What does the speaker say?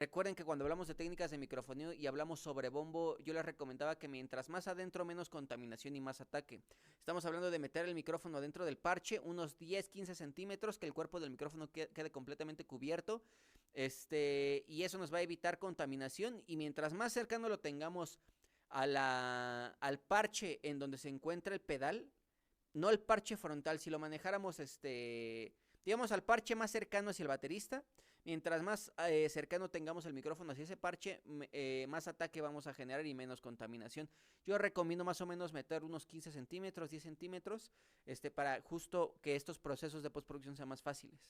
Recuerden que cuando hablamos de técnicas de microfonía y hablamos sobre bombo, yo les recomendaba que mientras más adentro, menos contaminación y más ataque. Estamos hablando de meter el micrófono adentro del parche, unos 10-15 centímetros, que el cuerpo del micrófono quede completamente cubierto. Y eso nos va a evitar contaminación. Y mientras más cercano lo tengamos al parche en donde se encuentra el pedal, no el parche frontal, si lo manejáramos, digamos, al parche más cercano hacia el baterista, mientras más cercano tengamos el micrófono hacia ese parche, más ataque vamos a generar y menos contaminación. Yo recomiendo más o menos meter unos 15 centímetros, 10 centímetros, para justo que estos procesos de postproducción sean más fáciles.